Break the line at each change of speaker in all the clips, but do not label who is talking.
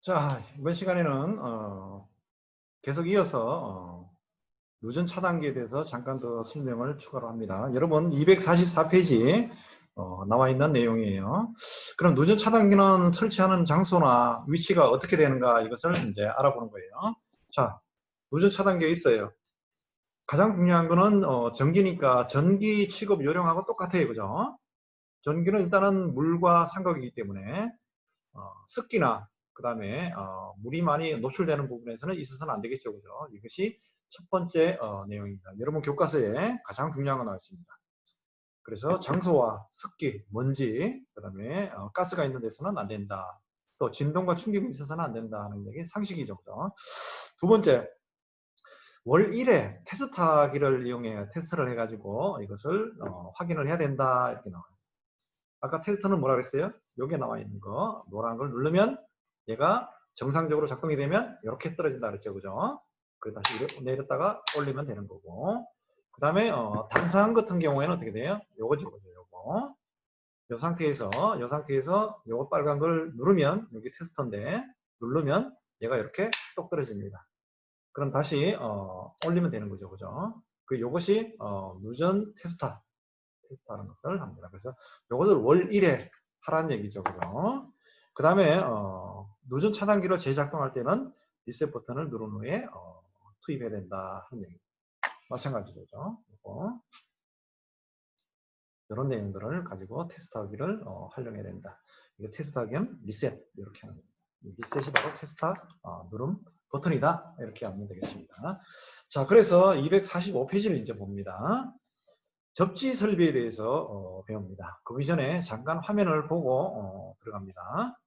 자, 이번 시간에는 계속 이어서 누전 차단기에 대해서 잠깐 더 설명을 추가로 합니다. 여러분 244페이지 나와 있는 내용이에요. 그럼 누전 차단기는 설치하는 장소나 위치가 어떻게 되는가 이것을 이제 알아보는 거예요. 자, 누전 차단기에 있어요. 가장 중요한 거는 전기니까 전기 취급 요령하고 똑같아요. 그죠? 전기는 일단은 물과 삼각이기 때문에 습기나 그 다음에 물이 많이 노출되는 부분에서는 있어서는 안 되겠죠. 그죠? 이것이 첫 번째 내용입니다. 여러분 교과서에 가장 중요한 거 나와 있습니다. 그래서 장소와 습기, 먼지, 그 다음에 가스가 있는 데서는 안 된다. 또 진동과 충격이 있어서는 안 된다는 얘기 상식이죠. 그죠? 두 번째, 월 1회 테스트하기를 이용해 테스트를 해가지고 이것을 확인을 해야 된다. 이렇게 나와요. 아까 테스트는 뭐라 그랬어요? 여기에 나와 있는 거 노란 걸 누르면 얘가 정상적으로 작동이 되면 이렇게 떨어진다 그랬죠. 그죠? 그리고 다시 내렸다가 올리면 되는 거고, 그 다음에 단상 같은 경우에는 어떻게 돼요? 요거죠. 요거. 요 상태에서 요거 빨간 걸 누르면 여기 테스터인데 누르면 얘가 이렇게 똑 떨어집니다. 그럼 다시 올리면 되는 거죠. 그죠? 그 요것이 누전 테스트하는 것을 합니다. 그래서 요것을 월 1회 하라는 얘기죠. 그죠? 그 다음에 누전 차단기로 재작동할 때는 리셋 버튼을 누른 후에 투입해야 된다 하는 얘기. 마찬가지죠. 그죠? 이런 내용들을 가지고 테스트하기를 활용해야 된다. 이거 테스트하기 는 리셋 이렇게 하는 겁니다. 리셋이 바로 테스트 누름 버튼이다. 이렇게 하면 되겠습니다. 자, 그래서 245페이지를 이제 봅니다. 접지 설비에 대해서 배웁니다. 그 전에 잠깐 화면을 보고 들어갑니다.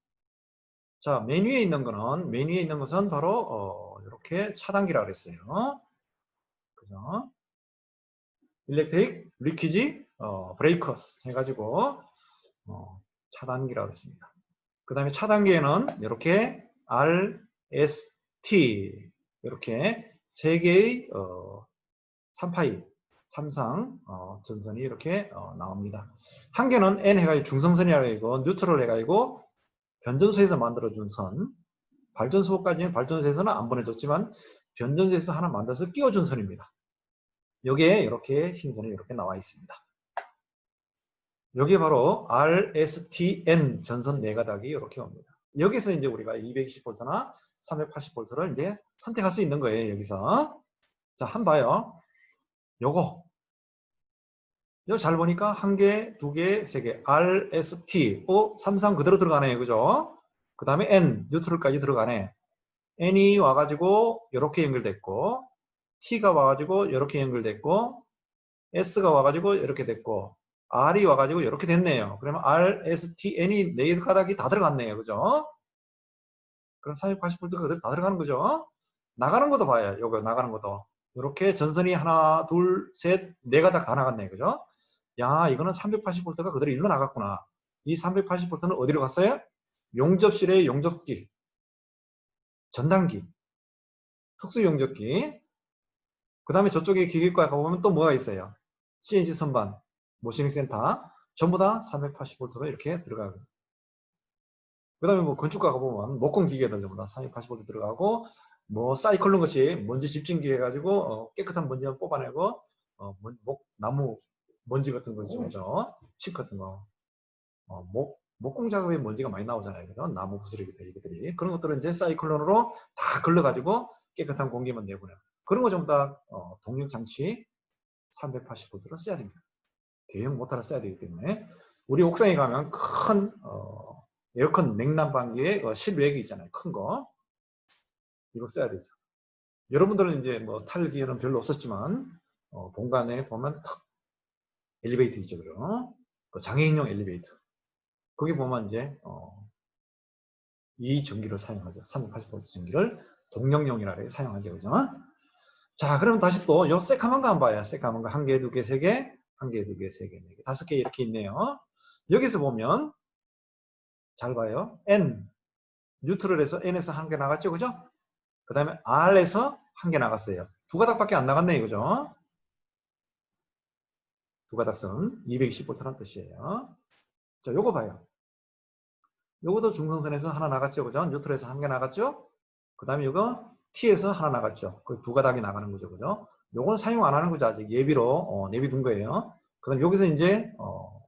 자, 메뉴에 있는 것은 바로 이렇게 차단기라고 그랬어요. 그죠? 일렉트릭 리퀴지 브레이커스 해가지고 차단기라고 그랬습니다. 그 다음에 차단기에는 이렇게 R, S, T 이렇게 세 개의 3파이 삼상 전선이 이렇게 나옵니다. 한 개는 N 해가지고 중성선이라고 해가지고 뉴트럴 해가지고 변전소에서 만들어준 선, 발전소까지는 발전소에서는 안 보내줬지만 변전소에서 하나 만들어서 끼워준 선입니다. 여기에 이렇게 흰선이 이렇게 나와 있습니다. 여기에 바로 RSTN 전선 4가닥이 이렇게 옵니다. 여기서 이제 우리가 220V나 380V를 이제 선택할 수 있는 거예요. 여기서. 자, 한번 봐요. 요거 잘 보니까 한 개, 두 개, 세 개, R, S, T, 삼상 그대로 들어가네요. 그죠? 그 다음에 N, 뉴트럴까지 들어가네. N이 와가지고 이렇게 연결됐고, T가 와가지고 이렇게 연결됐고, S가 와가지고 이렇게 됐고, R이 와가지고 이렇게 됐네요. 그러면 R, S, T, N이 4가닥이 다 들어갔네요. 그죠? 그럼 480V가 그대로 다 들어가는 거죠? 나가는 것도 봐요. 요거 나가는 것도. 이렇게 전선이 하나, 둘, 셋, 4가닥 다 나갔네요. 그죠? 야, 이거는 380V가 그대로 일로 나갔구나. 이 380V는 어디로 갔어요? 용접실의 용접기, 전단기, 특수용접기. 그 다음에 저쪽에 기계과 가보면 또 뭐가 있어요? CNC 선반, 모셔닝 센터. 전부 다 380V로 이렇게 들어가고. 그 다음에 뭐 건축가 가보면 목공 기계들 전부 다 380V 들어가고, 뭐 사이클론 것이 먼지 집진기 해가지고 깨끗한 먼지만 뽑아내고 나무 먼지 같은 거 있죠. 칩 같은 거. 목공 작업에 먼지가 많이 나오잖아요. 그죠? 나무 부스러기들, 이것들이. 그런 것들은 이제 사이클론으로 다 걸러가지고 깨끗한 공기만 내보내요. 그런 거 전부 다 동력 장치 380V로 써야 됩니다. 대형 모터를 써야 되기 때문에. 우리 옥상에 가면 큰 에어컨 냉난방기에 실외기 있잖아요. 큰 거. 이거 써야 되죠. 여러분들은 이제 뭐 탈 기회는 별로 없었지만 본관에 보면 탁 엘리베이터 있죠. 그죠? 장애인용 엘리베이터. 거기 보면 이제 이 전기를 사용하죠. 380V 전기를 동력용이라고 사용하죠. 그죠? 자, 그럼 다시 또 요 새까만 거 한번 봐요. 새까만 거 한 개, 두 개, 세 개, 한 개, 두 개, 세 개, 네 개, 5개 이렇게 있네요. 여기서 보면 잘 봐요. N 뉴트럴에서 N에서 한 개 나갔죠. 그죠? 그 다음에 R에서 한 개 나갔어요. 2가닥밖에 안 나갔네요. 그죠? 2가닥선 220V라는 뜻이에요. 자, 요거 봐요. 요것도 중성선에서 하나 나갔죠. 그죠? 뉴트럴에서 한 개 나갔죠? 그 다음에 이거 T에서 하나 나갔죠. 그 두 가닥이 나가는 거죠. 그죠? 요건 사용 안 하는 거죠. 아직 예비로, 내비둔 거예요. 그 다음에 여기서 이제,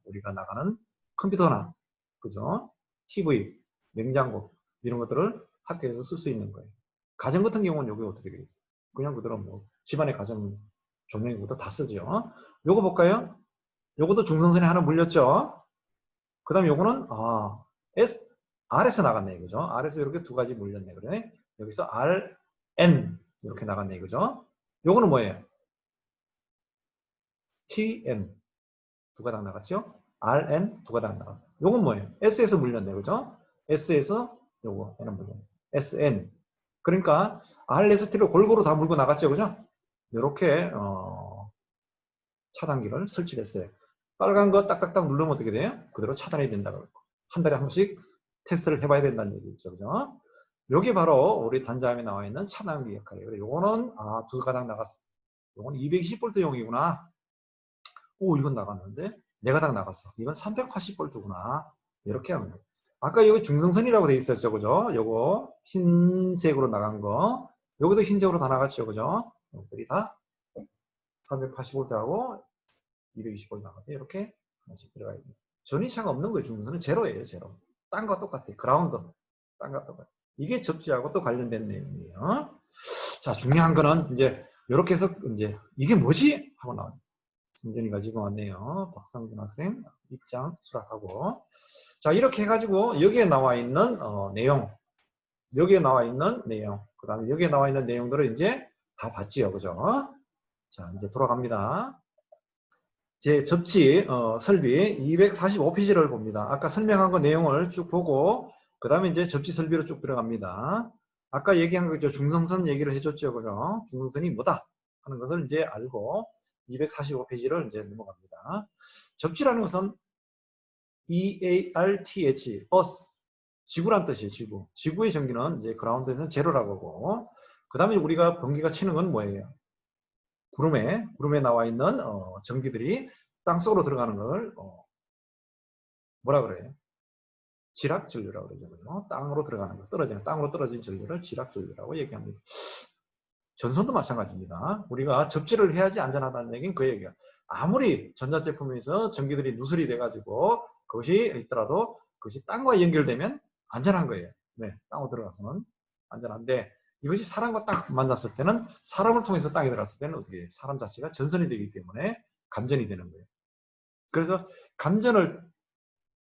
우리가 나가는 컴퓨터나, 그죠? TV, 냉장고, 이런 것들을 학교에서 쓸 수 있는 거예요. 가정 같은 경우는 여기 어떻게 되겠어요? 그냥 그대로 뭐, 집안의 가정 조명부터 다 쓰죠. 요거 볼까요? 요것도 중성선에 하나 물렸죠? 그 다음에 요거는, R에서 나갔네, 그죠? R에서 이렇게 두 가지 물렸네, 그래? 여기서 RN, 이렇게 나갔네, 그죠? 요거는 뭐예요? TN, 두 가닥 나갔죠? RN, 두 가닥 나갔죠? 요건 뭐예요? S에서 물렸네, 그죠? S에서 요거, N은 물렸네. SN. 그러니까, RS, T를 골고루 다 물고 나갔죠, 그죠? 요렇게, 차단기를 설치했어요. 빨간 거 딱딱딱 누르면 어떻게 돼요? 그대로 차단이 된다고. 한 달에 한 번씩 테스트를 해봐야 된다는 얘기죠. 그죠? 요게 바로 우리 단자함에 나와 있는 차단기 역할이에요. 요거는, 두 가닥 나갔어. 요건 220V용이구나. 오, 이건 나갔는데? 네 가닥 나갔어. 이건 380V구나. 이렇게 하면 돼요. 아까 여기 중성선이라고 돼 있었죠. 그죠? 요거 흰색으로 나간 거. 여기도 흰색으로 다 나갔죠. 그죠? 이것들이 다 380V하고 220V 나가는데 이렇게 하나씩 들어가야 돼요. 전이차가 없는 거예요. 중성선은 제로예요. 제로. 딴 거와 똑같아요. 그라운드. 딴 거와 똑같아요. 이게 접지하고 또 관련된 내용이에요. 자, 중요한 거는 이제 이렇게 해서 이제 이게 뭐지? 하고 나와요. 성준이 가지고 왔네요. 박상준 학생 입장 수락하고. 자, 이렇게 해가지고 여기에 나와 있는 내용, 여기에 나와 있는 내용, 그 다음에 여기에 나와 있는 내용들을 이제 다 봤지요. 그죠? 자, 이제 돌아갑니다. 제 접지 설비 245페이지를 봅니다. 아까 설명한 거 내용을 쭉 보고 그 다음에 이제 접지 설비로 쭉 들어갑니다. 아까 얘기한 거죠. 중성선 얘기를 해줬죠. 그죠? 중성선이 뭐다 하는 것을 이제 알고 245페이지를 이제 넘어갑니다. 접지라는 것은 EARTH, Earth, 지구란 뜻이에요. 지구. 지구의 전기는 이제 그라운드에서는 제로라고 하고 그 다음에 우리가 번개가 치는 건 뭐예요? 구름에 나와 있는 전기들이 땅속으로 들어가는 걸 뭐라 그래요? 지락전류라고 그러죠. 그죠? 땅으로 들어가는 거, 땅으로 떨어진 전류를 지락전류라고 얘기합니다. 전선도 마찬가지입니다. 우리가 접지를 해야지 안전하다는 얘기는 그 얘기야. 아무리 전자제품에서 전기들이 누설이 돼가지고 그것이 있더라도 그것이 땅과 연결되면 안전한 거예요. 네, 땅으로 들어가서는 안전한데 이것이 사람과 딱 만났을 때는 사람을 통해서 땅에 들어갔을 때는 어떻게 해요? 사람 자체가 전선이 되기 때문에 감전이 되는 거예요. 그래서 감전을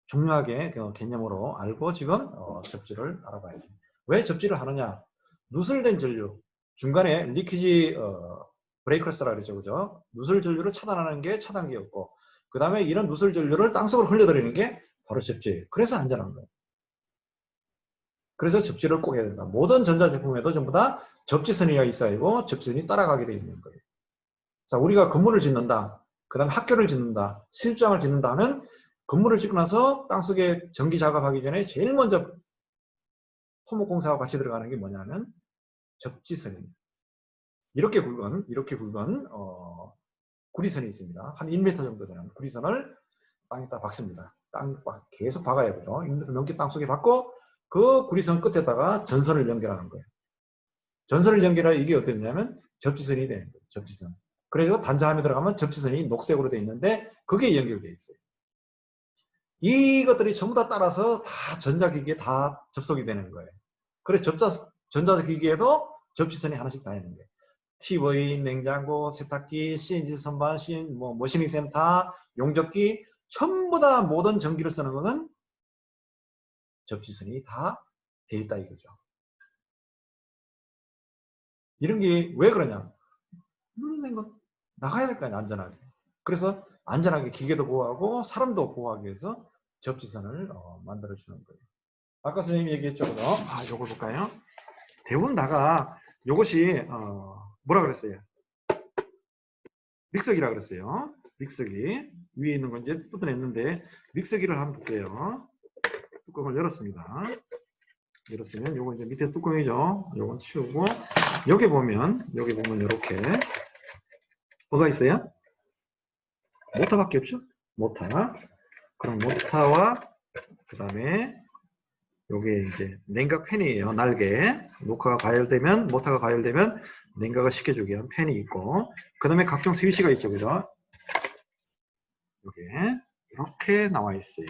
중요하게 그 개념으로 알고 지금 접지를 알아봐야 됩니다. 왜 접지를 하느냐? 누설된 전류, 중간에 리키지 브레이커스라 그러죠. 그죠? 누설 전류를 차단하는 게 차단기였고 그 다음에 이런 누설 전류를 땅속으로 흘려들이는 게 바로 접지예요. 그래서 안전한 거예요. 그래서 접지를 꼭 해야 된다. 모든 전자제품에도 전부 다 접지선이 있어야 하고 접지선이 따라가게 되어 있는 거예요. 자, 우리가 건물을 짓는다. 그 다음에 학교를 짓는다. 시집장을 짓는다 하면 건물을 짓고 나서 땅속에 전기 작업하기 전에 제일 먼저 토목공사와 같이 들어가는 게 뭐냐면 접지선입니다. 이렇게 굵은 구리선이 있습니다. 한 1m 정도 되는 구리선을 땅에다 박습니다. 계속 박아야 되죠. 1m 넘게 땅속에 박고 그 구리선 끝에다가 전선을 연결하는 거예요. 전선을 연결하여 이게 어떻게 되냐면 접지선이 되는 거예요. 접지선. 그래서 단자함에 들어가면 접지선이 녹색으로 되어 있는데 그게 연결되어 있어요. 이것들이 전부 다 따라서 다 전자기기에 다 접속이 되는 거예요. 그래서 전자기기에도 접지선이 하나씩 다 있는 거예요. TV, 냉장고, 세탁기, CNC 선반, 머신링 센터, 용접기 전부 다 모든 전기를 쓰는 것은 접지선이 다 돼 있다 이거죠. 이런 게 왜 그러냐? 누르는 건 나가야 될 거 아니야, 안전하게. 그래서 안전하게 기계도 보호하고 사람도 보호하기 위해서 접지선을 만들어주는 거예요. 아까 선생님이 얘기했죠. 요걸 볼까요? 대부분 다가 요것이 뭐라 그랬어요? 믹서기라 그랬어요. 믹서기. 위에 있는 건 이제 뜯어냈는데 믹서기를 한번 볼게요. 뚜껑을 열었습니다. 열었으면 요거 이제 밑에 뚜껑이죠. 요건 치우고 여기 보면 이렇게 뭐가 있어요? 모터밖에 없죠? 모터. 그럼 모터와 그 다음에 요게 이제 냉각 팬이에요. 날개. 모타가 가열되면 냉각을 시켜주기 위한 팬이 있고, 그 다음에 각종 스위치가 있죠. 그죠? 요게 이렇게 나와 있어요.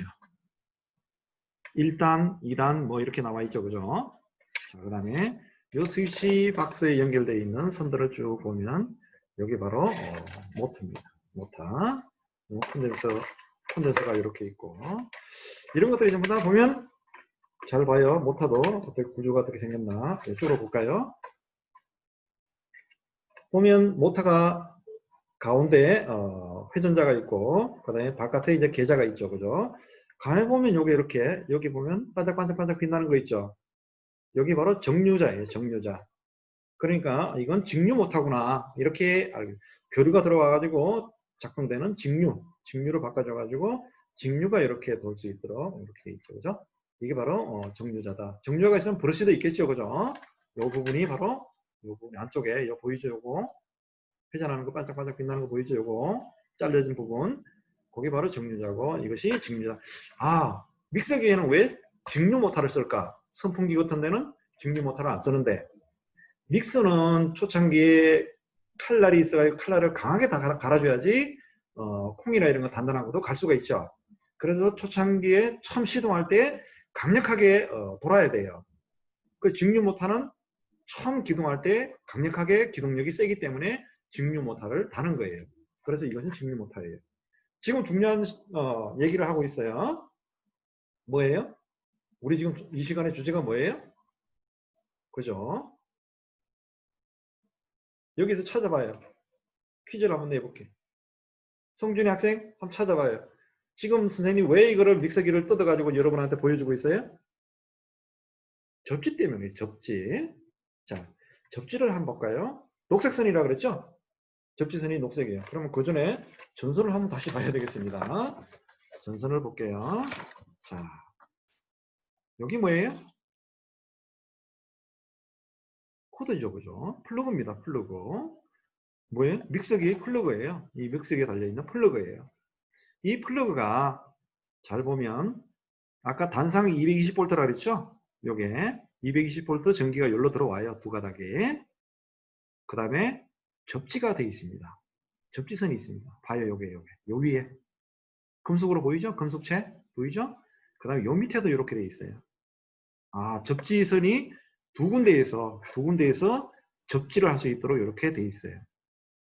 1단, 2단 뭐 이렇게 나와 있죠. 그죠? 자, 그 다음에 요 스위치 박스에 연결되어 있는 선들을 쭉 보면 여기 바로 모터입니다. 모터. 콘덴서가 이렇게 있고, 이런 것들이 전부 다 보면 잘 봐요. 모터도 어떻게 구조가 어떻게 생겼나 이쪽으로 볼까요? 보면 모터가 가운데 회전자가 있고, 그 다음에 바깥에 이제 계자가 있죠. 그죠? 가만히 보면 요게 이렇게, 여기 보면 반짝반짝 빛나는 거 있죠. 여기 바로 정류자예요. 정류자. 그러니까 이건 직류 모터구나. 이렇게 교류가 들어와가지고 작동되는 직류로 바꿔줘가지고 직류가 이렇게 돌 수 있도록 이렇게 돼 있죠. 그죠? 이게 바로 정류자다. 정류자가 있으면 브러쉬도 있겠죠. 그죠? 요 부분이 바로 요 부분 안쪽에 요 보이죠? 요거 회전하는 거 반짝반짝 빛나는 거 보이죠? 요거 잘려진 부분, 그게 바로 정류자고 이것이 직류자. 아, 믹서기에는 왜 직류 모터를 쓸까? 선풍기 같은 데는 직류 모터를 안 쓰는데, 믹서는 초창기에 칼날이 있어가지고 칼날을 강하게 다 갈아줘야지 콩이나 이런 거 단단하고도 갈 수가 있죠. 그래서 초창기에 처음 시동할 때 강력하게 돌아야 돼요. 그 직류 모터는 처음 기동할 때 강력하게 기동력이 세기 때문에 직류 모터를 다는 거예요. 그래서 이것은 직류 모터예요. 지금 중요한 얘기를 하고 있어요. 뭐예요? 우리 지금 이 시간의 주제가 뭐예요? 그죠? 여기서 찾아봐요. 퀴즈를 한번 내볼게. 성준이 학생 한번 찾아봐요. 지금 선생님이 왜 이거를 믹서기를 뜯어가지고 여러분한테 보여주고 있어요? 접지 때문에 접지. 자, 접지를 한번 볼까요? 녹색선이라 그랬죠? 접지선이 녹색이에요. 그러면 그 전에 전선을 한번 다시 봐야 되겠습니다. 전선을 볼게요. 자, 여기 뭐예요? 코드죠, 그죠? 플러그입니다, 플러그. 뭐예요? 믹서기 플러그예요. 이 믹서기에 달려있는 플러그예요. 이 플러그가 잘 보면 아까 단상이 220V라 그랬죠? 요게 220V 전기가 여기로 들어와요. 두 가닥에. 그 다음에 접지가 되어 있습니다. 접지선이 있습니다. 봐요. 요게 요 위에 금속으로 보이죠? 금속체 보이죠? 그 다음에 요 밑에도 이렇게 되어 있어요. 아, 접지선이 두 군데에서 접지를 할 수 있도록 이렇게 되어 있어요.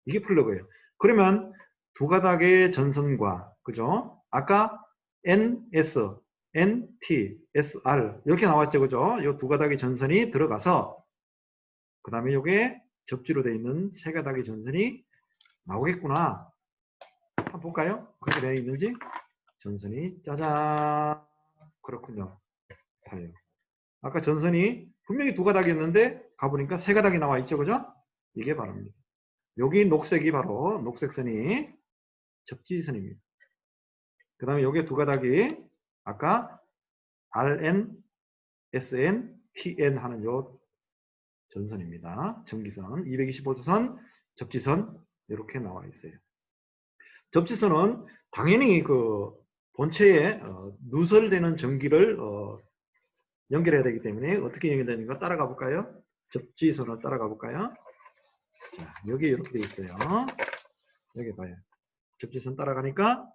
이게 플러그예요. 그러면 두 가닥의 전선과, 그죠? 아까 NS, NT, SR 이렇게 나왔죠, 그죠? 이 두 가닥의 전선이 들어가서 그 다음에 이게 접지로 되어 있는 세 가닥의 전선이 나오겠구나. 한번 볼까요? 그렇게 되어 있는지. 전선이 짜잔, 그렇군요. 봐요. 아까 전선이 분명히 두 가닥이었는데 가보니까 세 가닥이 나와 있죠, 그죠? 이게 바로입니다. 여기 녹색이 바로 녹색선이 접지선입니다. 그 다음에 여기 두 가닥이 아까 RN, SN, TN 하는 요 전선입니다. 전기선, 220V 선, 접지선 이렇게 나와 있어요. 접지선은 당연히 그 본체에 누설되는 전기를 연결해야 되기 때문에 어떻게 연결되는가 따라가 볼까요? 접지선을 따라가 볼까요? 자, 여기 이렇게 돼 있어요. 여기 봐요. 접지선 따라가니까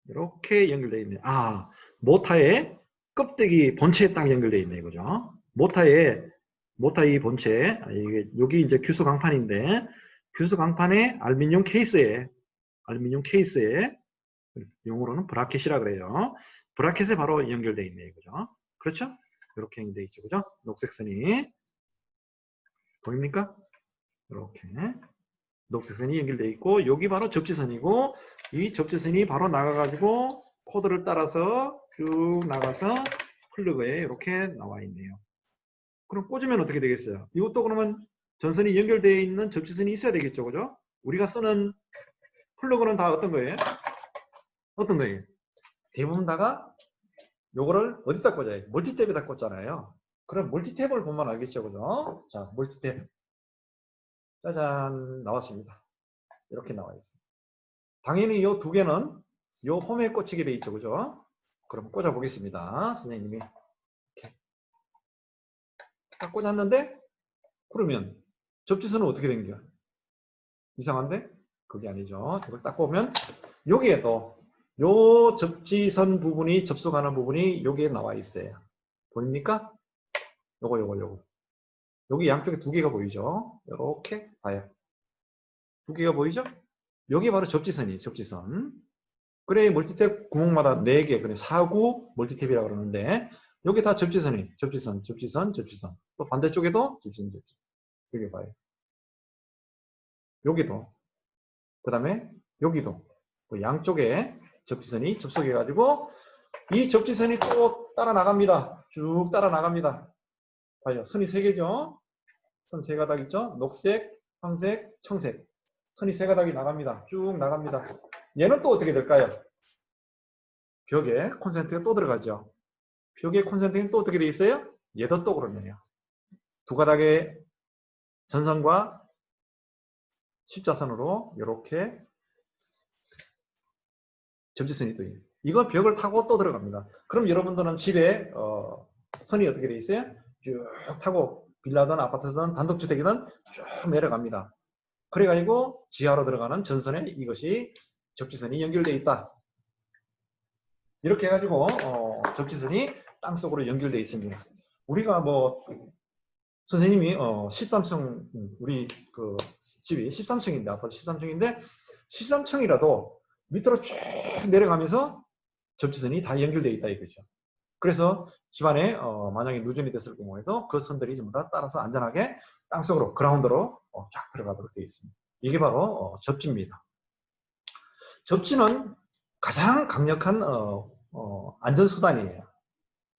이렇게 연결되어 있네요. 아, 모터의 껍데기 본체에 딱 연결되어 있네요. 그죠? 모터 이 본체, 이게 여기 이제 규소 강판인데 규소 강판의 알루미늄 케이스에 용어로는 브라켓이라 그래요. 브라켓에 바로 연결되어 있네요. 그죠? 그렇죠? 이렇게 연결되어 있죠. 그죠? 녹색선이 보입니까? 이렇게 녹색선이 연결되어 있고 여기 바로 접지선이고 이 접지선이 바로 나가가지고 코드를 따라서 쭉 나가서 플러그에 이렇게 나와 있네요. 그럼 꽂으면 어떻게 되겠어요? 이것도 그러면 전선이 연결되어 있는 접지선이 있어야 되겠죠. 그죠? 우리가 쓰는 플러그는 다 어떤 거예요? 어떤 거예요? 대부분 다가 요거를 어디다 꽂아요? 멀티탭에다 꽂잖아요. 그럼 멀티탭을 보면 알겠죠. 그죠? 자, 멀티탭. 짜잔, 나왔습니다. 이렇게 나와 있습니다. 당연히 이 두 개는 요 홈에 꽂히게 돼 있죠. 그죠? 그럼 꽂아 보겠습니다. 선생님이. 이렇게. 딱 꽂았는데 그러면 접지선은 어떻게 된겨? 이상한데? 그게 아니죠. 이걸 딱 보면 여기에도 요 접지선 부분이 접속하는 부분이 여기에 나와 있어요. 보입니까? 요거. 여기 양쪽에 두 개가 보이죠? 이렇게 봐요. 두 개가 보이죠? 여기 바로 접지선이에요. 접지선. 그래 멀티탭 구멍마다 4개, 그래 4구 멀티탭이라고 그러는데 여기 다 접지선이 접지선. 또 반대쪽에도 접지선. 여기 봐요. 여기도. 그 다음에 여기도. 양쪽에 접지선이 접속해가지고 이 접지선이 또 따라 나갑니다. 쭉 따라 나갑니다. 봐요. 선이 3개죠? 선 3가닥 있죠? 녹색, 황색, 청색. 선이 3가닥이 나갑니다. 쭉 나갑니다. 얘는 또 어떻게 될까요? 벽에 콘센트가 또 들어가죠. 벽에 콘센트는 또 어떻게 돼 있어요? 얘도 또 그러네요. 두 가닥의 전선과 십자선으로 이렇게 접지선이 또 있어요. 이거 벽을 타고 또 들어갑니다. 그럼 여러분들은 집에 선이 어떻게 돼 있어요? 쭉 타고 빌라든 아파트든 단독주택이든 쭉 내려갑니다. 그래가지고 지하로 들어가는 전선에 이것이 접지선이 연결되어 있다. 이렇게 해가지고 접지선이 땅속으로 연결되어 있습니다. 우리가 뭐 선생님이 13층 우리 그 집이 13층인데 아파트 13층인데 13층이라도 밑으로 쭉 내려가면서 접지선이 다 연결되어 있다 이거죠. 그래서 집안에 만약에 누전이 됐을 경우에도 그 선들이 전부 다 따라서 안전하게 땅속으로 그라운드로 쫙 들어가도록 되어 있습니다. 이게 바로 접지입니다. 접지는 가장 강력한 안전수단이에요.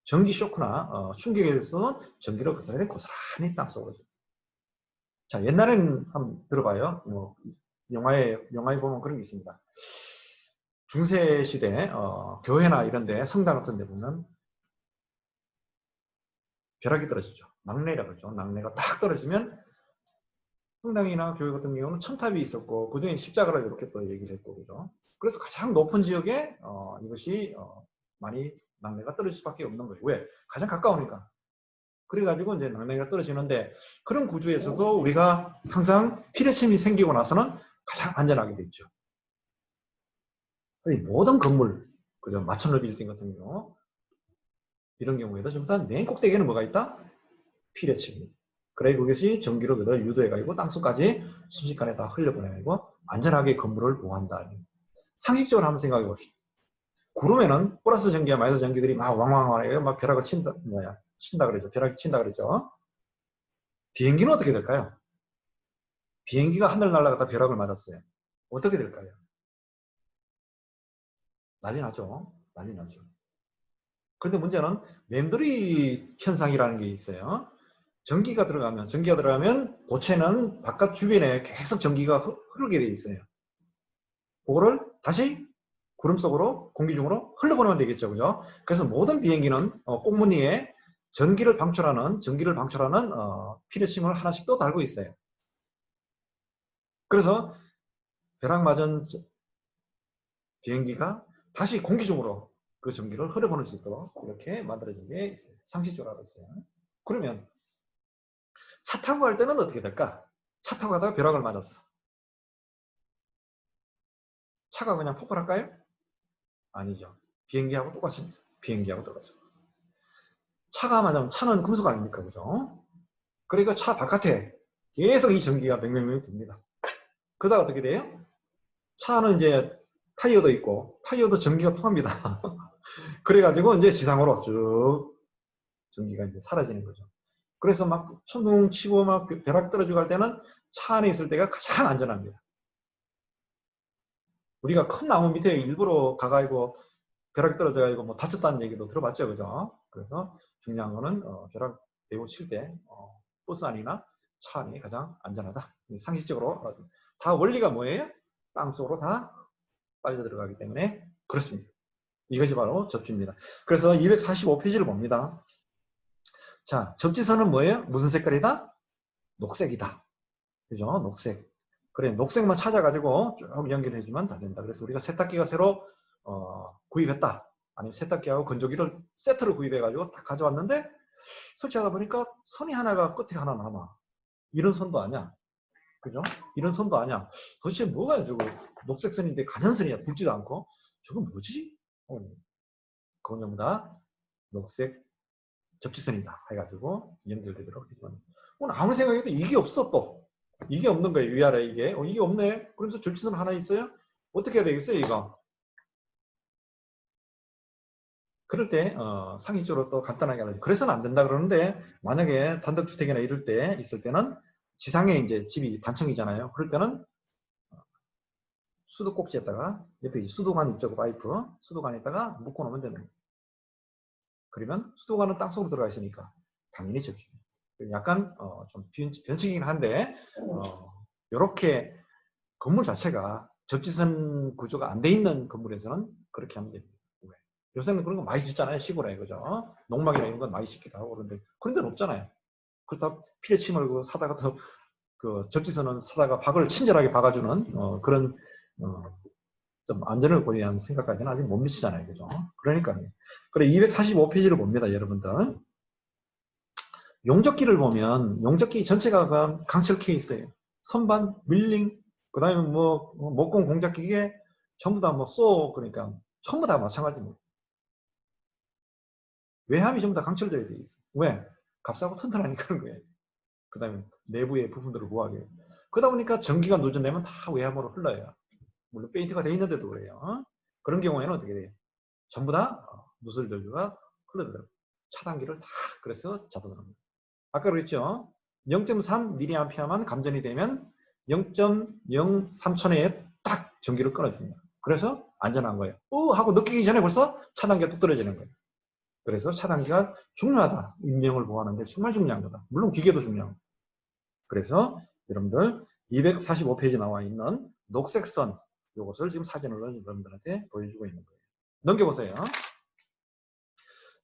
전기 쇼크나 충격에 대해서는 전기를 고스란히 땅속으로. 자, 옛날에는 한번 들어봐요. 영화에 보면 그런 게 있습니다. 중세 시대 교회나 이런 데 성당 같은 데 보면 벼락이 떨어지죠. 낙뢰라고 그러죠. 낙뢰가 딱 떨어지면 성당이나 교회 같은 경우는 첨탑이 있었고 그중에 십자가를 이렇게 또 얘기를 했고 그죠. 그래서 가장 높은 지역에 이것이 많이 낙뢰가 떨어질 수밖에 없는 거예요. 왜? 가장 가까우니까. 그래가지고 이제 낙뢰가 떨어지는데 그런 구조에서도 우리가 항상 피뢰침이 생기고 나서는 가장 안전하게 됐죠. 모든 건물, 그죠? 마천루 빌딩 같은 경우 이런 경우에도 전부 다 맨 꼭대기에는 뭐가 있다? 피뢰침이. 그래 그것이 전기로 그대로 유도해가지고 땅속까지 순식간에 다 흘려보내고 안전하게 건물을 보호한다. 상식적으로 한번 생각해 봅시다. 구름에는 플러스 전기와 마이너스 전기들이 막 왕왕왕해요. 막 벼락을 친다 그러죠. 벼락이 친다 그러죠. 비행기는 어떻게 될까요? 비행기가 하늘 날아갔다 벼락을 맞았어요. 어떻게 될까요? 난리 나죠. 난리 나죠. 그런데 문제는 맴돌이 현상이라는 게 있어요. 전기가 들어가면 고체는 바깥 주변에 계속 전기가 흐르게 되어 있어요. 그거를 다시 구름 속으로 공기 중으로 흘러보내면 되겠죠. 그죠? 그래서 모든 비행기는 꽁무니에 전기를 방출하는 피뢰침을 하나씩 또 달고 있어요. 그래서 벼락 맞은 비행기가 다시 공기 중으로 그 전기를 흘려보낼 수 있도록 이렇게 만들어진 게 있어요. 상식적으로 알고 있어요. 그러면 차 타고 갈 때는 어떻게 될까? 차 타고 가다가 벼락을 맞았어. 차가 그냥 폭발할까요? 아니죠. 비행기하고 똑같습니다. 비행기하고 똑같죠. 차가 맞으면 차는 금속 아닙니까? 그죠? 그러니까 차 바깥에 계속 이 전기가 맹맹맹 돕니다. 그러다가 어떻게 돼요? 차는 이제 타이어도 있고 타이어도 전기가 통합니다. 그래가지고 이제 지상으로 쭉 전기가 이제 사라지는 거죠. 그래서 막 천둥 치고 막 벼락 떨어지고 할 때는 차 안에 있을 때가 가장 안전합니다. 우리가 큰 나무 밑에 일부러 가가지고 벼락이 떨어져가지고 뭐 다쳤다는 얘기도 들어봤죠, 그죠? 그래서 중요한 거는 벼락 대고 칠 때 버스 안이나 차 안이 가장 안전하다. 상식적으로 다 원리가 뭐예요? 땅속으로 다 빨려 들어가기 때문에 그렇습니다. 이것이 바로 접지입니다. 그래서 245페이지를 봅니다. 자, 접지선은 뭐예요? 무슨 색깔이다? 녹색이다. 그죠? 녹색. 그래, 녹색만 찾아가지고 쭉 연결해주면 다 된다. 그래서 우리가 세탁기가 새로 구입했다. 아니면 세탁기하고 건조기를 세트로 구입해가지고 딱 가져왔는데 설치하다 보니까 선이 하나가 끝에 하나 남아. 이런 선도 아니야. 그죠? 이런 선도 아니야. 도대체 뭐가 저거 녹색 선인데 간현선이야. 굵지도 않고. 저건 뭐지? 그건 전부 다 녹색 접지선이다. 해가지고 연결되도록 해주면. 오늘 아무리 생각해도 이게 없어 또. 이게 없는 거예요. 위아래 이게. 이게 없네. 그래서 접지선 하나 있어요? 어떻게 해야 되겠어요, 이거? 그럴 때 상위적으로 또 간단하게 하죠. 그래서는 안 된다 그러는데 만약에 단독주택이나 이럴 때 있을 때는 지상에 이제 집이 단층이잖아요. 그럴 때는 수도꼭지에다가 옆에 수도관 있죠, 파이프. 수도관에다가 묶어 놓으면 되는 거예요. 그러면 수도관은 땅속으로 들어가 있으니까 당연히 접지. 약간 좀 변칙이긴 한데 이렇게 건물 자체가 접지선 구조가 안 돼 있는 건물에서는 그렇게 하면 됩니다. 요새는 그런 거 많이 짓잖아요. 시골에. 그죠? 농막이나 이런 건 많이 짓기도 하고 그런데 그런 데는 없잖아요. 그렇다 피레치 말고 사다가 더 그 접지선은 사다가 박을 친절하게 박아주는 그런 좀 안전을 고려한 생각까지는 아직 못 미치잖아요. 그죠? 그러니까요. 그래 245페이지를 봅니다. 여러분들. 용접기를 보면 용접기 전체가 강철 케이스예요. 선반, 밀링, 그 다음에 뭐 목공 공작기계 전부 다 뭐 쏘 그러니까 전부 다 마찬가지입니다. 외함이 전부 다 강철되어 있어. 왜? 값싸고 튼튼하니까 그런 거예요. 그 다음에 내부의 부분들을 모아게. 그러다 보니까 전기가 누전되면 다 외함으로 흘러요. 물론 페인트가 되어 있는데도 그래요. 그런 경우에는 어떻게 돼요? 전부 다 누설전류가 흘러들어요. 차단기를 다 그래서 잡아들어갑니다. 아까 그랬죠? 0.3mA만 감전이 되면 0.03초내에 딱 전기를 끊어줍니다. 그래서 안전한 거예요. 하고 느끼기 전에 벌써 차단기가 뚝 떨어지는 거예요. 그래서 차단기가 중요하다. 인명을 보호하는데 정말 중요한 거다. 물론 기계도 중요하고. 그래서 여러분들 245페이지 나와 있는 녹색선 이것을 지금 사진으로 여러분들한테 보여주고 있는 거예요. 넘겨보세요.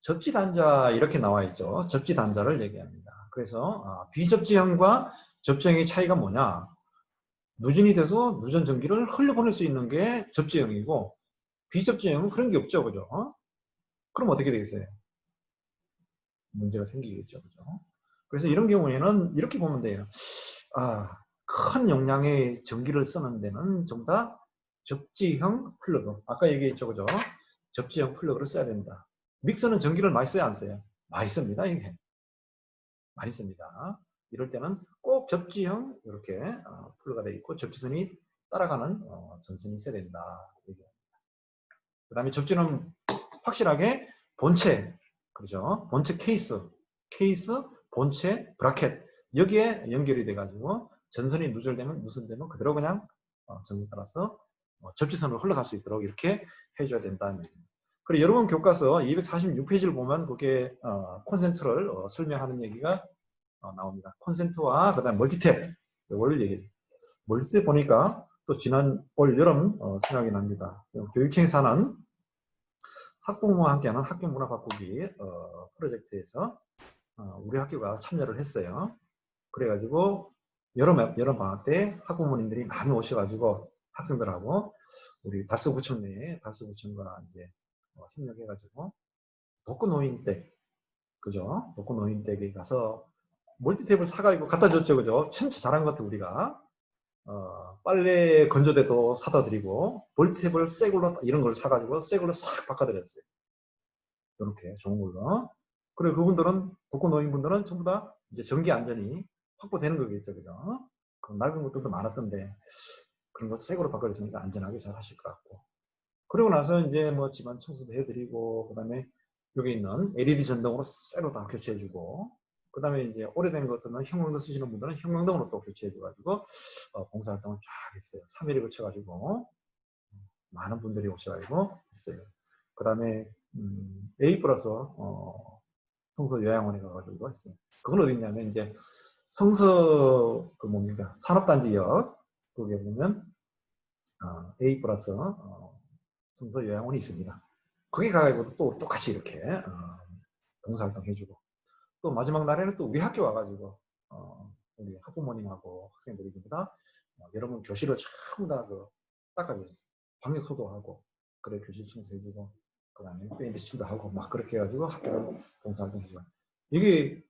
접지단자 이렇게 나와 있죠. 접지단자를 얘기합니다. 그래서 비접지형과 접지형의 차이가 뭐냐. 누전이 돼서 누전 전기를 흘려보낼 수 있는 게 접지형이고 비접지형은 그런 게 없죠. 그죠? 그럼 어떻게 되겠어요? 문제가 생기겠죠. 그죠? 그래서 이런 경우에는 이렇게 보면 돼요. 큰 용량의 전기를 쓰는 데는 전부 다 접지형 플러그. 아까 얘기했죠. 그죠? 접지형 플러그를 써야 된다. 믹서는 전기를 많이 써야 안 써요? 많이 씁니다. 이게. 많이 씁니다. 이럴 때는 꼭 접지형 이렇게 플러그가 되어 있고 접지선이 따라가는 전선이 있어야 된다. 그 다음에 접지는 확실하게 본체, 그렇죠? 본체 케이스, 본체, 브라켓 여기에 연결이 돼가지고 전선이 누설되면 그대로 그냥 전선 따라서 접지선으로 흘러갈 수 있도록 이렇게 해줘야 된다는 얘기입니다. 그리고 여러분 교과서 246페이지를 보면 그게 콘센트를 설명하는 얘기가 나옵니다. 콘센트와 그 다음 멀티탭 이걸 얘기해요. 멀티탭 보니까 또 지난 올 여름 생각이 납니다. 교육청에서 하는 학부모와 함께하는 학교 문화 바꾸기 프로젝트에서 우리 학교가 참여를 했어요. 그래가지고 여름 방학 때 학부모님들이 많이 오셔가지고 학생들하고 우리 달서구청 내에 달서구청과 이제 협력해가지고 독거노인 댁, 그죠? 독거노인 댁에 가서 멀티탭을 사가지고 갖다 줬죠, 그죠? 참 잘한 것 같아 우리가. 빨래 건조대도 사다 드리고 멀티탭을 새 걸로 이런 걸 사가지고 새 걸로 싹 바꿔드렸어요. 이렇게 좋은 걸로. 그리고 그분들은 독거노인분들은 전부 다 이제 전기 안전이 확보되는 거겠죠, 그죠? 그 낡은 것들도 많았던데 그런 거 새 거로 바꿔줬으니까 안전하게 잘 하실 것 같고. 그리고 나서 이제 뭐 집안 청소도 해드리고 그다음에 여기 있는 LED 전등으로 새로 다 교체해주고 그다음에 이제 오래된 것들은 형광등 쓰시는 분들은 형광등으로 또 교체해줘가지고 봉사활동을 쫙 했어요. 3일에 걸쳐가지고 많은 분들이 오셔가지고 했어요. 그다음에 A 플러스 성서 요양원에 가가지고 했어요. 그건 어디 있냐면 이제 성서 그 뭡니까 산업단지역 거기에 보면 A 플러스 성서 요양원이 있습니다. 거기 가가지고 또 똑같이 이렇게 봉사활동 해주고 또 마지막 날에는 또 우리 학교 와가지고 우리 학부모님하고 학생들이 전부 다 여러분 교실을 전부 다 닦아주셨어요. 방역 소독하고 그래 교실 청소해주고 그 다음에 밴드 치도 하고 막 그렇게 해가지고 학교 봉사활동 해주고 이게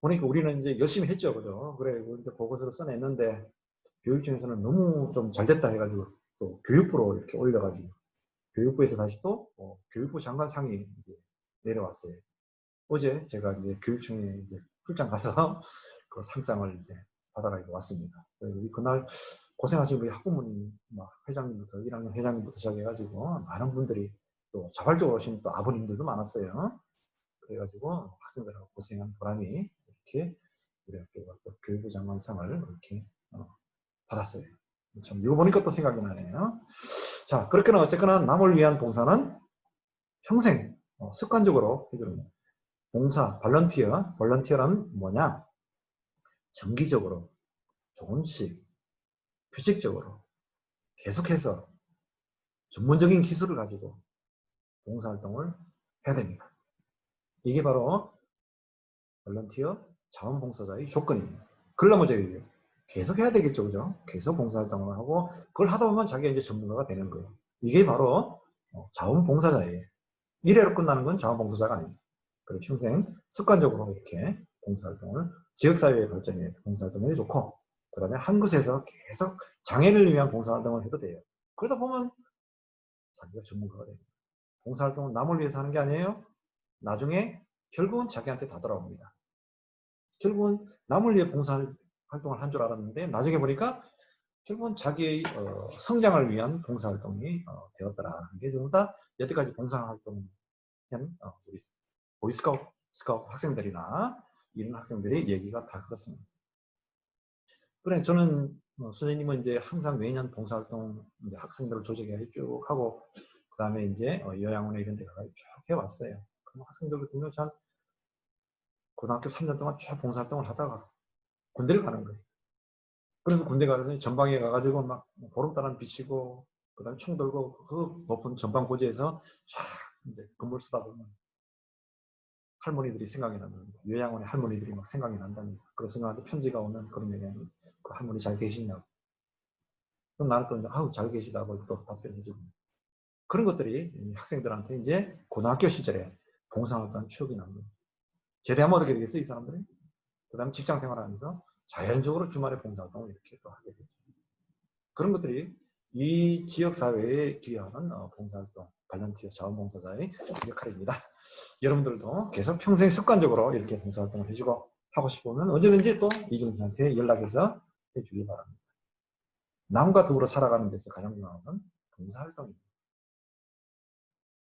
보니까 우리는 이제 열심히 했죠. 그죠? 그래, 이제 그것으로 써냈는데, 교육청에서는 너무 좀 잘 됐다 해가지고, 또 교육부로 이렇게 올려가지고, 교육부에서 다시 또, 교육부 장관상이 이제 내려왔어요. 어제 제가 이제 교육청에 이제 출장 가서 그 상장을 이제 받아가지고 왔습니다. 그날 고생하신 우리 학부모님, 막 회장님부터, 1학년 회장님부터 시작해가지고, 많은 분들이 또 자발적으로 오신 또 아버님들도 많았어요. 그래가지고 학생들하고 고생한 보람이 이렇게 우리 학교가 또 교육부 장관상을 이렇게 받았어요. 참 이거 보니까 또 생각이 나네요. 자, 그렇게는 어쨌거나 남을 위한 봉사는 평생 습관적으로 해주는 봉사, 볼런티어는 뭐냐? 정기적으로, 조금씩, 규칙적으로, 계속해서 전문적인 기술을 가지고 봉사활동을 해야 됩니다. 이게 바로 볼런티어, 자원봉사자의 조건입니다. 그러려면 이제 계속 해야 되겠죠, 그죠? 계속 봉사활동을 하고 그걸 하다 보면 자기가 이제 전문가가 되는 거예요. 이게 바로 자원봉사자예요. 이래로 끝나는 건 자원봉사자가 아닙니다. 그리고 평생 습관적으로 이렇게 봉사활동을 지역사회의 발전에 위해서 봉사활동을 해도 좋고, 그 다음에 한 곳에서 계속 장애인을 위한 봉사활동을 해도 돼요. 그러다 보면 자기가 전문가가 됩니다. 봉사활동은 남을 위해서 하는 게 아니에요. 나중에 결국은 자기한테 다 돌아옵니다. 결국은 남을 위해 봉사활동을 한 줄 알았는데 나중에 보니까 결국은 자기의 성장을 위한 봉사활동이 되었더라. 이게 전부 다 여태까지 봉사활동한 우리 보이스카우트, 스카우트 학생들이나 이런 학생들의 얘기가 다 그렇습니다. 그래, 저는 선생님은 이제 항상 매년 봉사활동 이제 학생들을 조직해 쭉 하고, 그 다음에 이제 요양원에 이런 데 가서 쭉 해왔어요. 그럼 학생들도 분명 참 고등학교 3년 동안 쭉 봉사활동을 하다가 군대를 가는 거예요. 그래서 군대 가서 전방에 가가지고 막 보름달은 비치고, 그 다음에 총 들고 그 높은 전방 고지에서 쫙 이제 건물 쓰다 보면 할머니들이 생각이 나는, 요양원의 할머니들이 막 생각이 난답니다. 그래서 나한테 편지가 오는 그런 얘기는, 그 할머니 잘 계시냐고. 그럼 나는 또 아우 잘 계시다고 또 답변해주고. 그런 것들이 학생들한테 이제 고등학교 시절에 봉사활동한 추억이 남는. 제대하면 어떻게 되겠어, 이 사람들이? 그 다음에 직장 생활하면서 자연적으로 주말에 봉사활동을 이렇게 또 하게 되죠. 그런 것들이 이 지역사회에 기여하는 봉사활동, 발런티어 자원봉사자의 역할입니다. 여러분들도 계속 평생 습관적으로 이렇게 봉사활동을 해주고 하고 싶으면 언제든지 또 이준수한테 연락해서 해주기 바랍니다. 남과 더불어 살아가는 데서 가장 중요한 것은 봉사활동입니다.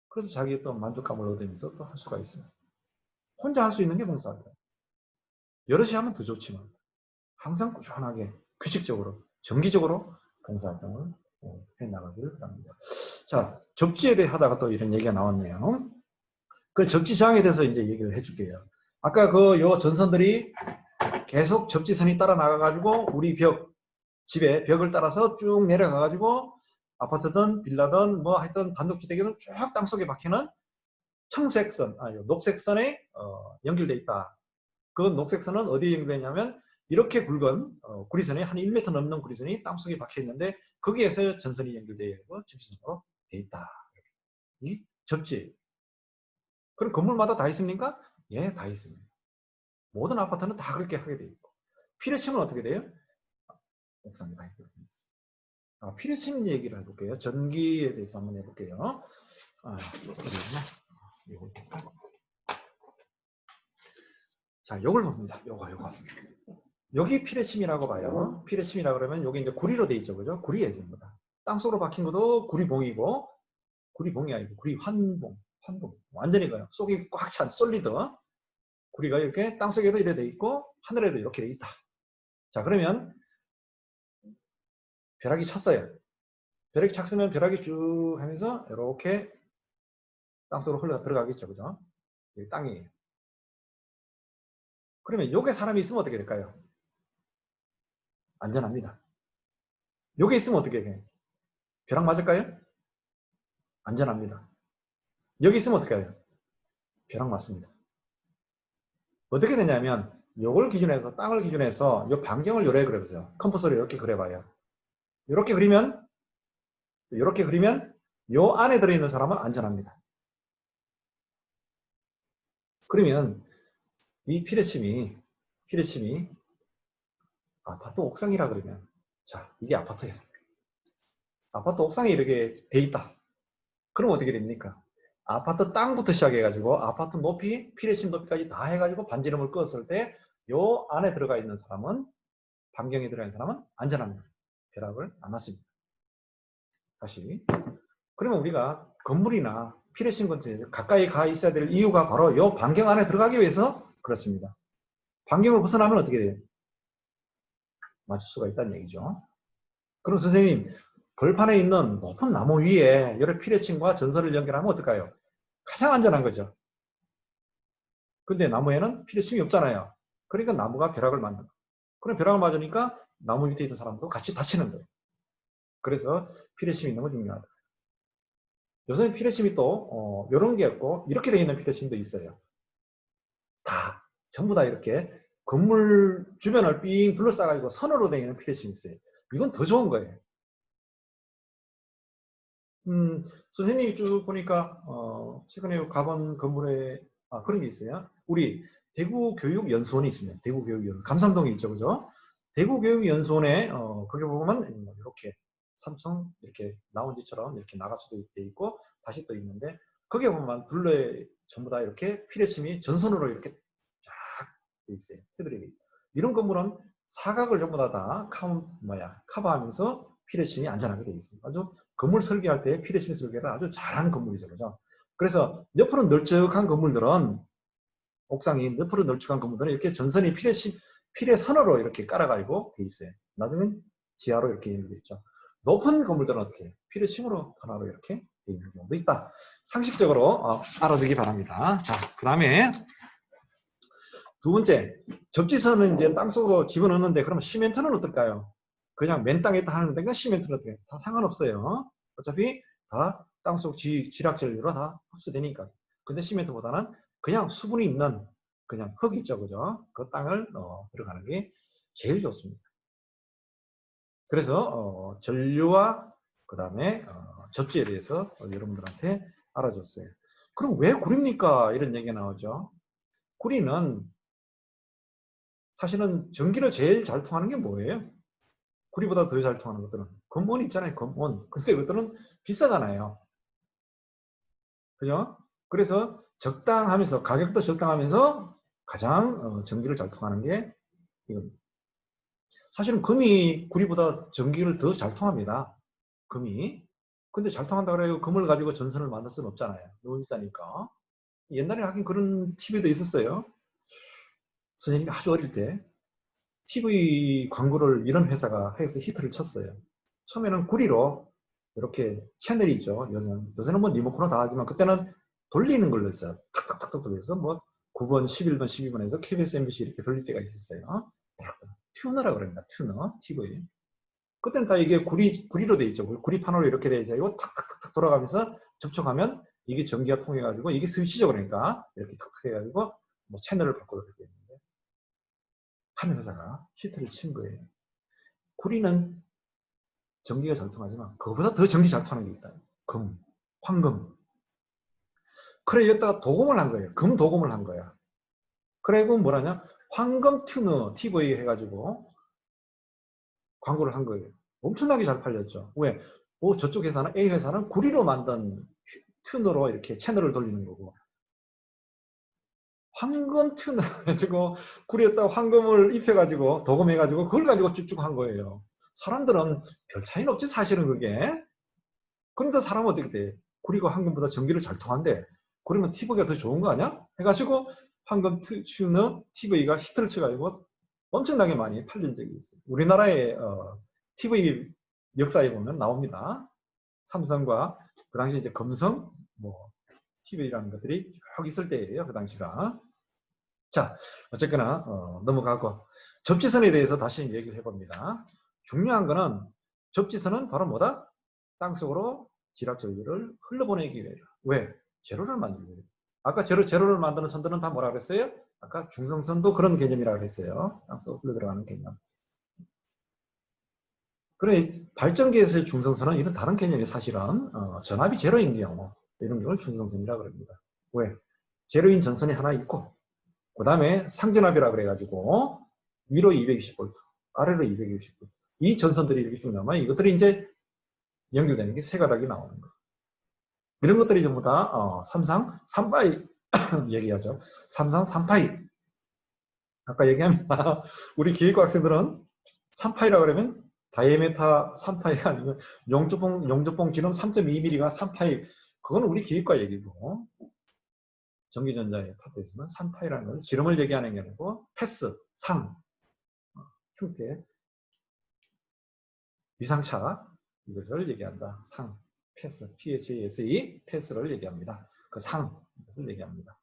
그래서 자기의 또 만족감을 얻으면서 또 할 수가 있습니다. 혼자 할 수 있는 게 봉사활동. 여럿이 하면 더 좋지만 항상 꾸준하게 규칙적으로 정기적으로 봉사활동을 해나가기를 바랍니다. 자, 접지에 대해 하다가 또 이런 얘기가 나왔네요. 그 접지저항에 대해서 이제 얘기를 해줄게요. 아까 요 전선들이 계속 접지선이 따라 나가가지고 우리 집의 벽을 따라서 쭉 내려가가지고 아파트든 빌라든 뭐 하여튼 단독주택이든 쭉 땅속에 박히는 녹색선에 연결되어 있다. 그 녹색선은 어디에 연결되어 있냐면 이렇게 굵은 구리선이 한 1m 넘는 구리선이 땅속에 박혀 있는데 거기에서 전선이 연결되어 있고 접지선으로 되어 있다. 이 접지. 그럼 건물마다 다 있습니까? 예, 다 있습니다. 모든 아파트는 다 그렇게 하게 되어 있고. 피레침은 어떻게 돼요? 옥상에 다 있게 되어 있습니다. 피레침 얘기를 해볼게요. 전기에 대해서 한번 해볼게요. 자, 요걸 봅니다. 요거. 여기 피레침이라고 봐요. 피레침이라고 그러면 여기 이제 구리로 되어 있죠. 그죠? 구리에 됩니다. 땅속으로 박힌 것도 구리봉이고, 구리봉이 아니고 구리 환봉. 완전히 가요. 속이 꽉 찬 솔리드. 구리가 이렇게 땅속에도 이렇게 되어 있고, 하늘에도 이렇게 되어 있다. 자, 그러면 벼락이 쳤어요. 벼락이 찼으면 벼락이 쭉 하면서 이렇게 땅속으로 흘러 들어가겠죠. 그죠? 여기 땅이에요. 그러면 여기에 사람이 있으면 어떻게 될까요? 안전합니다. 여기 있으면 어떻게 해요? 벼락 맞을까요? 안전합니다. 여기 있으면 어떻게 해요? 벼락 맞습니다. 어떻게 되냐면 요걸 기준해서 땅을 기준해서 요 반경을 요래 그려보세요. 컴퍼스로 이렇게 그려봐요. 이렇게 그리면 요 안에 들어있는 사람은 안전합니다. 그러면 이 피레침이 아파트 옥상이라 그러면, 자, 이게 아파트야. 아파트 옥상에 이렇게 돼 있다. 그럼 어떻게 됩니까? 아파트 땅부터 시작해가지고 아파트 높이, 피레침 높이까지 다 해가지고 반지름을 끄었을 때 요 안에 들어가 있는 사람은, 반경에 들어가 있는 사람은 안전합니다. 벼락을 안 맞습니다. 다시. 그러면 우리가 건물이나 피레침 건물에 가까이 가 있어야 될 이유가 바로 요 반경 안에 들어가기 위해서 그렇습니다. 반경을 벗어나면 어떻게 돼요? 맞을 수가 있다는 얘기죠. 그럼 선생님, 벌판에 있는 높은 나무 위에 여러 피레침과 전선을 연결하면 어떨까요? 가장 안전한 거죠. 근데 나무에는 피레침이 없잖아요. 그러니까 나무가 벼락을 맞는 거예요. 그럼 벼락을 맞으니까 나무 밑에 있는 사람도 같이 다치는 거예요. 그래서 피레침이 너무 중요하다. 요새는 피레침이 또 이런 게 있고 이렇게 되어 있는 피레침도 있어요. 다 전부 다 이렇게 건물 주변을 삥 둘러싸가지고 선으로 되어 있는 피레침이 있어요. 이건 더 좋은 거예요. 선생님이 쭉 보니까 최근에 가본 건물에 그런 게 있어요. 우리 대구교육연수원이 있습니다. 대구교육연수원 감삼동에 있죠, 그죠? 대구교육연수원에 거기 보면 이렇게 3층 이렇게 라운지처럼 이렇게 나갈 수도 돼 있고 다시 또 있는데 거기에 보면 둘레 전부 다 이렇게 피레침이 전선으로 이렇게 쫙 돼 있어요. 테두리. 이런 건물은 사각을 전부 다 커버하면서 피레침이 안전하게 돼 있습니다. 아주 건물 설계할 때 피레침 설계를 아주 잘하는 건물이죠. 그죠? 그래서 옆으로 널쩍한 건물들은 옥상이 옆으로 널쩍한 건물들은 이렇게 전선이 피레선으로 이렇게 깔아가지고 돼 있어요. 나중에 지하로 이렇게 연결돼 있죠. 높은 건물들은 어떻게 해요? 피레침으로 하나로 이렇게 돼 있는 경우도 있다. 상식적으로 알아두기 바랍니다. 자, 그 다음에 두 번째, 접지선은 이제 땅속으로 집어넣는데 그러면 시멘트는 어떨까요? 그냥 맨 땅에 다 하는 건데 시멘트는 어떻게 해요? 다 상관없어요. 어차피 다 땅속 지락전류로 다 흡수되니까. 근데 시멘트보다는 그냥 수분이 있는 그냥 흙 있죠, 그죠? 그 땅을 들어가는 게 제일 좋습니다. 그래서 전류와 그 다음에 접지에 대해서 여러분들한테 알아줬어요. 그럼 왜 구립니까? 이런 얘기가 나오죠. 구리는 사실은 전기를 제일 잘 통하는 게 뭐예요? 구리보다 더 잘 통하는 것들은 검은 있잖아요. 검은. 근데 그것들은 비싸잖아요. 그죠? 그래서 적당하면서 가격도 적당하면서 가장 전기를 잘 통하는 게 이겁니다. 사실은 금이 구리보다 전기를 더 잘 통합니다. 금이. 근데 잘 통한다 그래요. 금을 가지고 전선을 만들 수는 없잖아요. 너무 비싸니까. 옛날에 하긴 그런 TV도 있었어요. 선생님이 아주 어릴 때 TV 광고를 이런 회사가 해서 히트를 쳤어요. 처음에는 구리로 이렇게 채널이 있죠. 요새는 뭐 리모컨으로 다 하지만 그때는 돌리는 걸로 했어요. 탁탁탁탁 돌려서 뭐 9번, 11번, 12번에서 KBS, MBC 이렇게 돌릴 때가 있었어요. 튜너라 그럽니다. 튜너, TV. 그때는 다 이게 구리로 돼 있죠. 구리판으로 이렇게 돼 있죠. 탁탁탁탁 돌아가면서 접촉하면 이게 전기가 통해가지고 이게 스위치죠. 그러니까 이렇게 탁탁 해가지고 뭐 채널을 바꿔 이렇게 있는데 한 회사가 히트를 친 거예요. 구리는 전기가 잘 통하지만 그거보다 더 전기 잘 통하는 게 있다. 금, 황금. 그래 여기다가 도금을 한 거예요. 금 도금을 한 거야. 그래고 뭐라냐? 황금 튜너 TV 해가지고 광고를 한 거예요. 엄청나게 잘 팔렸죠. 왜? 저쪽 회사는 A 회사는 구리로 만든 튜너로 이렇게 채널을 돌리는 거고 황금 튜너 해가지고 구리에다가 황금을 입혀가지고 도금해가지고 그걸 가지고 쭉쭉 한 거예요. 사람들은 별 차이는 없지 사실은 그게. 그런데 사람은 어떻게 돼? 구리가 황금보다 전기를 잘 통한대. 그러면 TV가 더 좋은 거 아니야? 해가지고 황금 튜너 TV가 히트를 쳐가지고 엄청나게 많이 팔린 적이 있어요. 우리나라의 TV 역사에 보면 나옵니다. 삼성과 그 당시 이제 금성 뭐 TV라는 것들이 쭉 있을 때예요. 그 당시가. 자, 어쨌거나 넘어가고 접지선에 대해서 다시 얘기를 해봅니다. 중요한 거는 접지선은 바로 뭐다? 땅속으로 지락전류를 흘러보내기 위해서. 왜? 제로를 만들기 위해서. 아까 제로를 만드는 선들은 다 뭐라 그랬어요? 아까 중성선도 그런 개념이라고 그랬어요. 땅속으로 흘러들어가는 개념. 그래 발전기에서의 중성선은 이런 다른 개념이 사실은 전압이 제로인 경우 이런 경우를 중성선이라고 합니다. 왜? 제로인 전선이 하나 있고 그 다음에 상전압이라 그래가지고 위로 220V, 아래로 220V. 이 전선들이 이렇게 쭉 남아요. 이것들이 이제 연결되는 게 세 가닥이 나오는 거. 이런 것들이 전부 다 삼상 3파이 얘기하죠. 삼상 3파이. 아까 얘기합니다. 우리 기획과 학생들은 3파이라 그러면 다이아메타 3파이가 아니면 용접봉 지름 3.2mm가 3파이. 그건 우리 기획과 얘기고, 전기전자의 파트에서는 3파이라는 건 지름을 얘기하는 게 아니고 패스, 상, 형태, 위상차, 이것을 얘기한다. 상, 패스, PHASE, 패스를 얘기합니다. 그 상, 이것을 얘기합니다.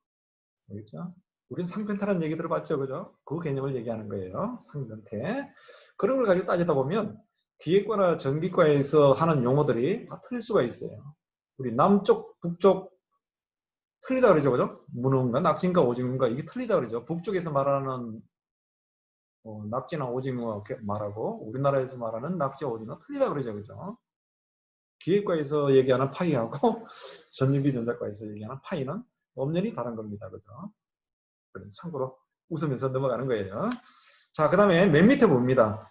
알겠죠? 우리는 상변태라는 얘기 들어봤죠, 그죠? 그 개념을 얘기하는 거예요. 상변태. 그런 걸 가지고 따지다 보면 기획과나 전기과에서 하는 용어들이 다 틀릴 수가 있어요. 우리 남쪽, 북쪽 틀리다 그러죠, 그죠? 문어인가, 낙지인가, 오징어인가 이게 틀리다 그러죠. 북쪽에서 말하는 낙지나 오징어 말하고 우리나라에서 말하는 낙지, 오징어 틀리다 그러죠, 그죠? 기획과에서 얘기하는 파이하고 전기전자과에서 얘기하는 파이는 엄연히 다른 겁니다, 그죠? 참고로 웃으면서 넘어가는 거예요. 자, 그 다음에 맨 밑에 봅니다.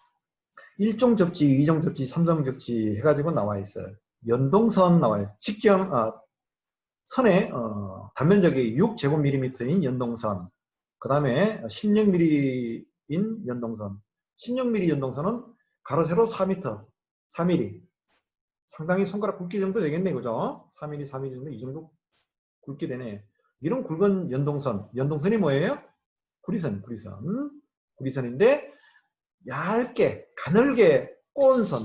1종 접지, 2종 접지, 3종 접지 해가지고 나와 있어요. 연동선 나와요. 직경, 선의 단면적이 6제곱밀리미터인 연동선. 그 다음에 16mm인 연동선. 16mm 연동선은 가로 세로 4m, 4mm. 상당히 손가락 굵기 정도 되겠네, 그죠? 4mm, 4mm 정도, 이 정도 굵게 되네. 이런 굵은 연동선. 연동선이 뭐예요? 구리선인데 얇게 가늘게 꼬은 선.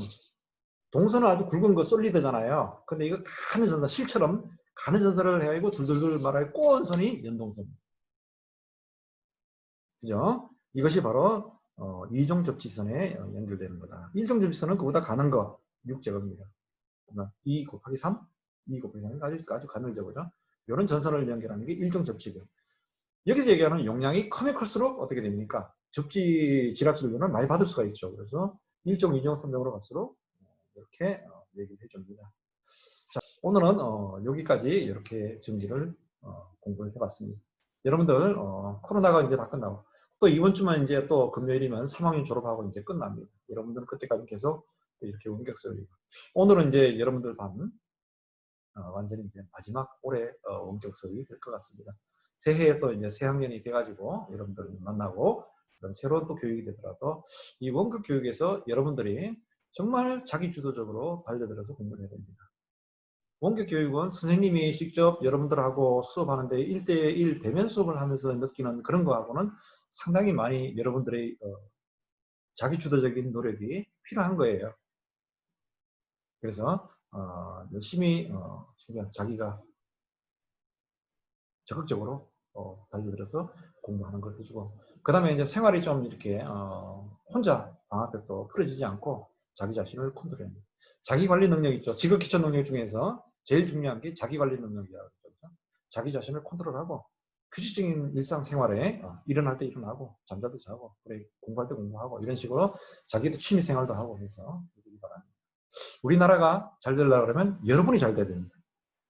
동선은 아주 굵은 거 솔리드잖아요. 근데 이거 가는 전선, 실처럼 가는 전선을 해가지고 둘둘둘 말하여 꼬은 선이 연동선. 그죠? 이것이 바로 2종 접지선에 연결되는 거다. 1종 접지선은 그보다 가는 거 6제곱입니다. 2 곱하기 3, 2 곱하기 3이 아주 가늘죠, 그죠? 이런 전선을 연결하는 게 1종 접지고. 여기서 얘기하는 용량이 크면 클수록 어떻게 됩니까? 접지 지락질료는 많이 받을 수가 있죠. 그래서 1종, 2종, 3종으로 갈수록 이렇게 얘기를 해줍니다. 자, 오늘은 여기까지 이렇게 전기를 공부를 해봤습니다. 여러분들 코로나가 이제 다 끝나고 또 이번 주만 이제 또 금요일이면 3학년 졸업하고 이제 끝납니다. 여러분들은 그때까지 계속 이렇게 원격수업이고 오늘은 이제 여러분들 반 완전히 이제 마지막 올해 원격 수업이 될 것 같습니다. 새해에 또 이제 새 학년이 돼가지고 여러분들 만나고 그런 새로운 또 교육이 되더라도 이 원격 교육에서 여러분들이 정말 자기 주도적으로 달려들어서 공부를 해야 됩니다. 원격 교육은 선생님이 직접 여러분들하고 수업하는데 1대1 대면 수업을 하면서 느끼는 그런 거하고는 상당히 많이 여러분들의 자기 주도적인 노력이 필요한 거예요. 그래서 열심히 자기가 적극적으로 달려들어서 공부하는 걸 해주고 그 다음에 이제 생활이 좀 이렇게 혼자 방학 때 또 풀어지지 않고 자기 자신을 컨트롤해야 됩니다. 자기관리 능력 있죠. 지극기초 능력 중에서 제일 중요한 게 자기관리 능력이라고 그러죠. 자기 자신을 컨트롤하고 규칙적인 일상생활에 일어날 때 일어나고 잠잘 때 자고 그래 공부할 때 공부하고 이런 식으로 자기도 취미생활도 하고 해서 우리나라가 잘 되려고 그러면 여러분이 잘 돼야 됩니다.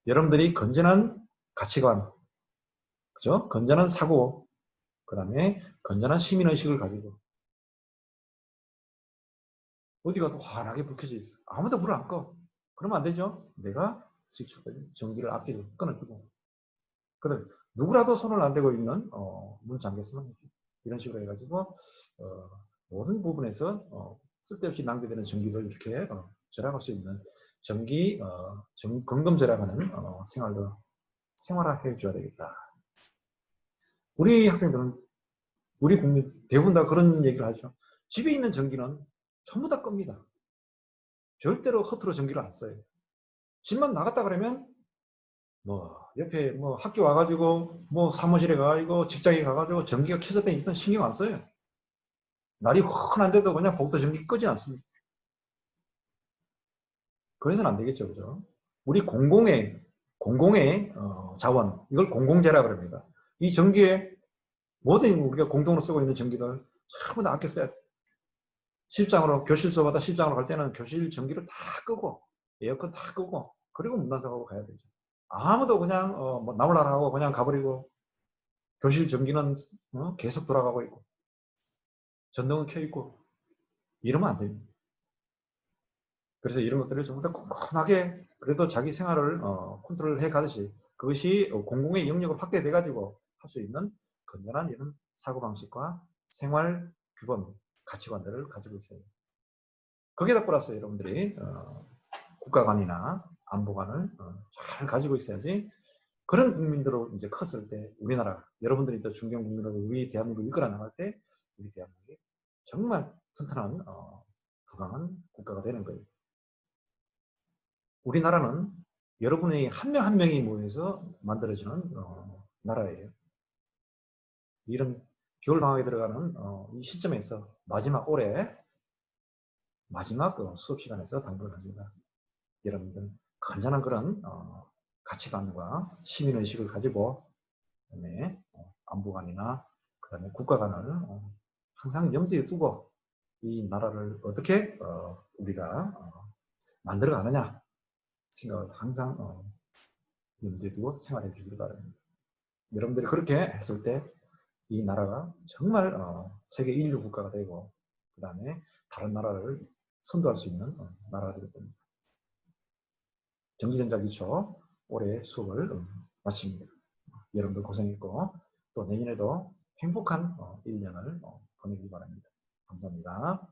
여러분들이 건전한 가치관 그죠? 건전한 사고, 그 다음에 건전한 시민의식을 가지고 어디 가도 환하게 불 켜져 있어. 아무도 불을 안 꺼. 그러면 안 되죠? 내가 스위치를 전기를 아끼고 끊어주고 그다음에 누구라도 손을 안 대고 있는 문 잠겼으면 이런 식으로 해가지고 모든 부분에서 쓸데없이 낭비되는 전기를 이렇게 절약할 수 있는 전기 금금 절약하는 생활도 생활화해 줘야 되겠다. 우리 학생들은 우리 국민 대부분 다 그런 얘기를 하죠. 집에 있는 전기는 전부 다 끕니다. 절대로 허투루 전기를 안 써요. 집만 나갔다 그러면 뭐 옆에 뭐 학교 와가지고 뭐 사무실에 가가지고 직장에 가가지고 전기가 켜졌다 있던 신경 안 써요. 날이 훤한데도 그냥 복도 전기 끄지 않습니다. 그래서는 안 되겠죠, 그죠? 우리 공공의 자원 이걸 공공재라 그럽니다. 이 전기에 모든 우리가 공동으로 쓰고 있는 전기들 전부 다 아껴 써야 돼. 실장으로 교실 수업하다 실장으로 갈 때는 교실 전기를 다 끄고 에어컨 다 끄고 그리고 문단속하고 가야 되죠. 아무도 그냥 뭐 나올라라 하고 그냥 가버리고 교실 전기는 계속 돌아가고 있고 전등은 켜 있고 이러면 안 됩니다. 그래서 이런 것들을 전부 다 꼼꼼하게 그래도 자기 생활을 컨트롤해 가듯이 그것이 공공의 영역을 확대돼 가지고 할 수 있는 건전한 이런 사고방식과 생활 규범, 가치관들을 가지고 있어요. 거기에다 플러스 여러분들이 국가관이나 안보관을 잘 가지고 있어야지 그런 국민들로 이제 컸을 때 우리나라 여러분들이 또 중견 국민으로 우리 대한민국을 이끌어 나갈 때 우리 대한민국이 정말 튼튼한 부강한 국가가 되는 거예요. 우리나라는 여러분의 한 명 한 명이 모여서 만들어지는 나라예요. 이런 겨울방학에 들어가는 이 시점에서 마지막 올해 마지막 수업 시간에서 당부를 합니다. 여러분들 건전한 그런 가치관과 시민의식을 가지고 그다음에 안보관이나 그다음에 국가관을 항상 염두에 두고 이 나라를 어떻게 우리가 만들어 가느냐 생각을 항상 염두에 두고 생활해 주기를 바랍니다. 여러분들이 그렇게 했을 때 이 나라가 정말 세계 인류 국가가 되고 그 다음에 다른 나라를 선도할 수 있는 나라가 되기 때문에 전기전자 기초 올해 수업을 마칩니다. 여러분들 고생했고 또 내년에도 행복한 1년을 보내기 바랍니다. 감사합니다.